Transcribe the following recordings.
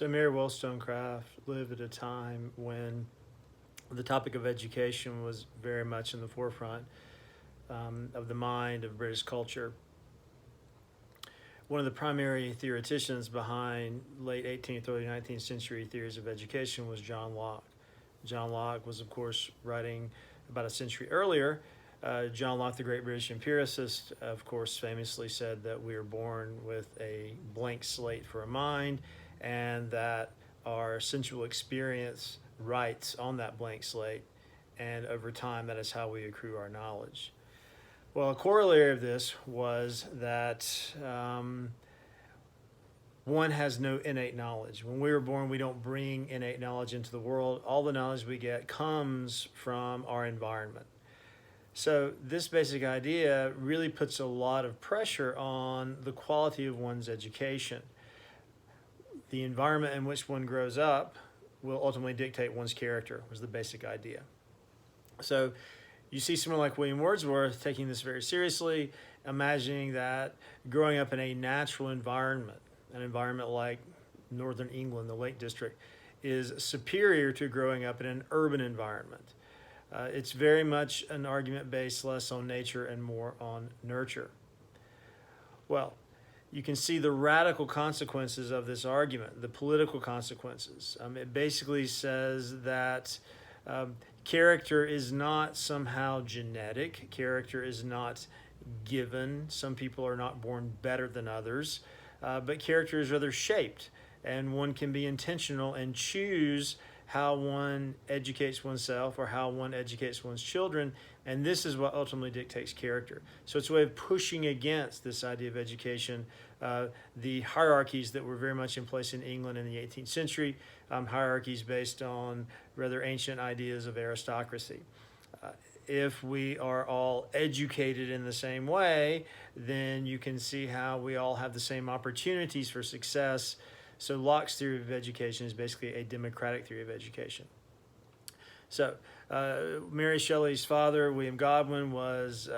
So Mary Wollstonecraft lived at a time when the topic of education was very much in the forefront of the mind of British culture. One of the primary theoreticians behind late 18th, early 19th century theories of education was John Locke. John Locke was, of course, writing about a century earlier. John Locke, the great British empiricist, of course, famously said that we are born with a blank slate for a mind, and that our sensual experience writes on that blank slate, and over time, that is how we accrue our knowledge. Well, a corollary of this was that one has no innate knowledge. When we were born, we don't bring innate knowledge into the world. All the knowledge we get comes from our environment. So this basic idea really puts a lot of pressure on the quality of one's education. The environment in which one grows up will ultimately dictate one's character, was the basic idea. So you see someone like William Wordsworth taking this very seriously, imagining that growing up in a natural environment, an environment like northern England, the Lake District, is superior to growing up in an urban environment. It's very much an argument based less on nature and more on nurture. Well, you can see the radical consequences of this argument, the political consequences. It basically says that character is not somehow genetic. Character is not given. Some people are not born better than others, but character is rather shaped, and one can be intentional and choose how one educates oneself or how one educates one's children, and this is what ultimately dictates character. So it's a way of pushing against this idea of education, the hierarchies that were very much in place in England in the 18th century, hierarchies based on rather ancient ideas of aristocracy. If we are all educated in the same way, then you can see how we all have the same opportunities for success. So Locke's theory of education is basically a democratic theory of education. So Mary Shelley's father, William Godwin, was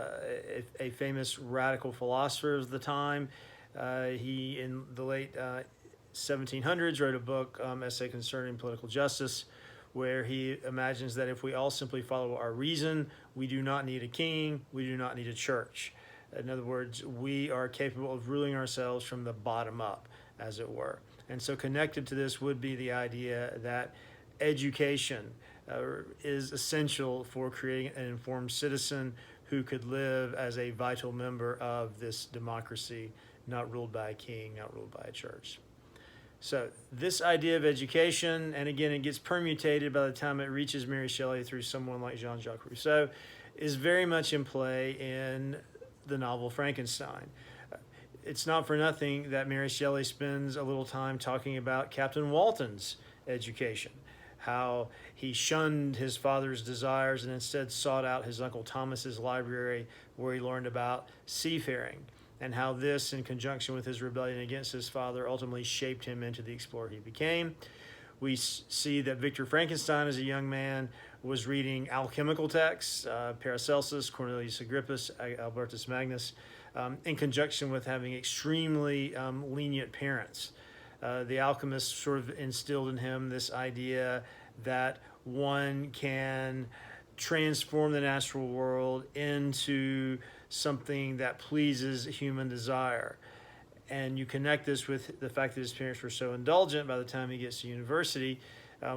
a famous radical philosopher of the time. He, in the late 1700s, wrote a book, essay concerning political justice, where he imagines that if we all simply follow our reason, we do not need a king, we do not need a church. In other words, we are capable of ruling ourselves from the bottom up, as it were. And so connected to this would be the idea that education is essential for creating an informed citizen who could live as a vital member of this democracy, not ruled by a king, not ruled by a church. So this idea of education, and again, it gets permutated by the time it reaches Mary Shelley through someone like Jean-Jacques Rousseau, is very much in play in the novel Frankenstein. It's not for nothing that Mary Shelley spends a little time talking about Captain Walton's education, how he shunned his father's desires and instead sought out his Uncle Thomas's library, where he learned about seafaring, and how this, in conjunction with his rebellion against his father, ultimately shaped him into the explorer he became. We see that Victor Frankenstein, as a young man, was reading alchemical texts, Paracelsus, Cornelius Agrippas, Albertus Magnus, in conjunction with having extremely lenient parents. The alchemist sort of instilled in him this idea that one can transform the natural world into something that pleases human desire. And you connect this with the fact that his parents were so indulgent. By the time he gets to university,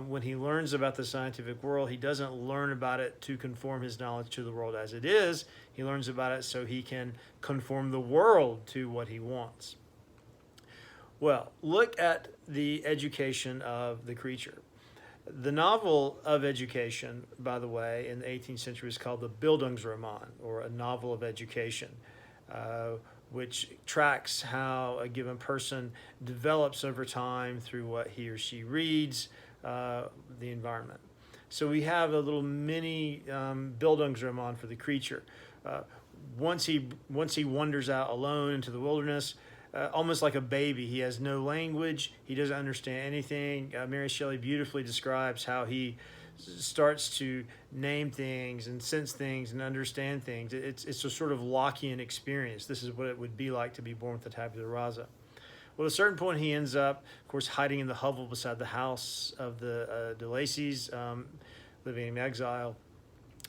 when he learns about the scientific world, he doesn't learn about it to conform his knowledge to the world as it is. He learns about it so he can conform the world to what he wants. Well, look at the education of the creature. The novel of education, by the way, in the 18th century is called the Bildungsroman, or a novel of education, which tracks how a given person develops over time through what he or she reads, the environment. So we have a little mini Bildungsroman for the creature. Once he wanders out alone into the wilderness, almost like a baby, he has no language, he doesn't understand anything. Mary Shelley beautifully describes how he starts to name things and sense things and understand things. It's a sort of Lockean experience. This is what it would be like to be born with the tabula rasa. Well, at a certain point, he ends up, of course, hiding in the hovel beside the house of the de Lacys, living in exile.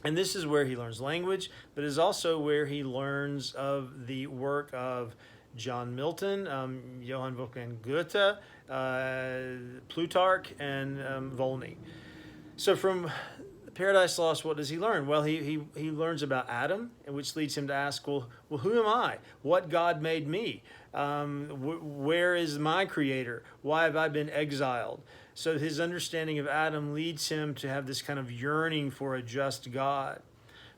And this is where he learns language, but is also where he learns of the work of John Milton, Johann Wolfgang Goethe, Plutarch, and Volney. So from Paradise Lost, what does he learn? Well, he learns about Adam, which leads him to ask, well, who am I? What God made me? Where is my creator? Why have I been exiled? So his understanding of Adam leads him to have this kind of yearning for a just God.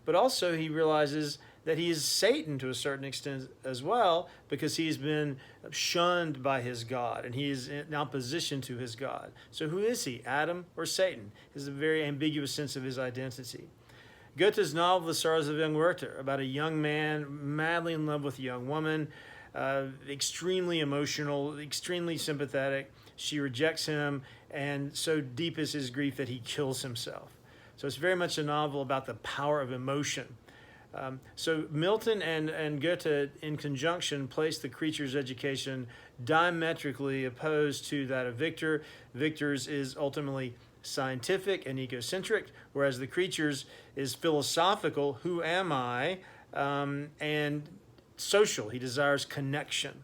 But also he realizes that he is Satan to a certain extent as well, because he's been shunned by his God and he is in opposition to his God. So who is he, Adam or Satan? Is a very ambiguous sense of his identity. Goethe's novel, The Sorrows of Young Werther, about a young man madly in love with a young woman, extremely emotional, extremely sympathetic. She rejects him, and so deep is his grief that he kills himself. So it's very much a novel about the power of emotion. So Milton and Goethe in conjunction place the creature's education diametrically opposed to that of Victor. Victor's is ultimately scientific and egocentric, whereas the creature's is philosophical, who am I, and social, he desires connection.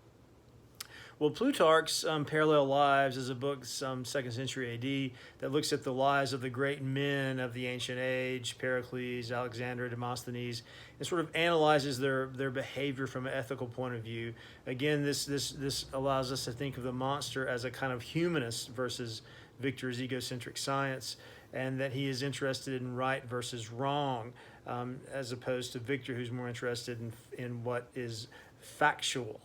Well, Plutarch's Parallel Lives is a book, some 2nd century AD, that looks at the lives of the great men of the ancient age, Pericles, Alexander, Demosthenes, and sort of analyzes their behavior from an ethical point of view. Again, this allows us to think of the monster as a kind of humanist versus Victor's egocentric science, and that he is interested in right versus wrong, as opposed to Victor, who's more interested in what is factual.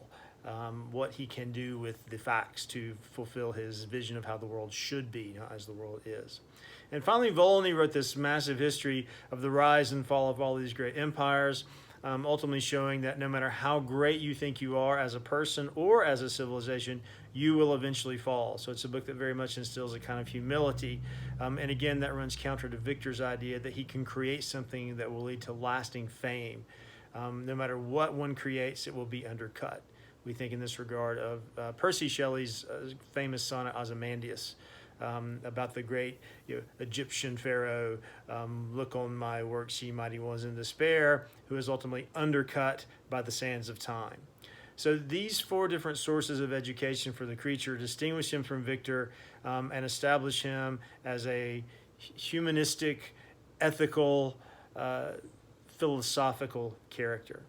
What he can do with the facts to fulfill his vision of how the world should be, not as the world is. And finally, Volney wrote this massive history of the rise and fall of all these great empires, ultimately showing that no matter how great you think you are as a person or as a civilization, you will eventually fall. So it's a book that very much instills a kind of humility. And again, that runs counter to Victor's idea that he can create something that will lead to lasting fame. No matter what one creates, it will be undercut. We think in this regard of Percy Shelley's famous sonnet Ozymandias, about the great Egyptian pharaoh, look on my works, ye mighty ones in despair, who is ultimately undercut by the sands of time. So these 4 different sources of education for the creature distinguish him from Victor, and establish him as a humanistic, ethical, philosophical character.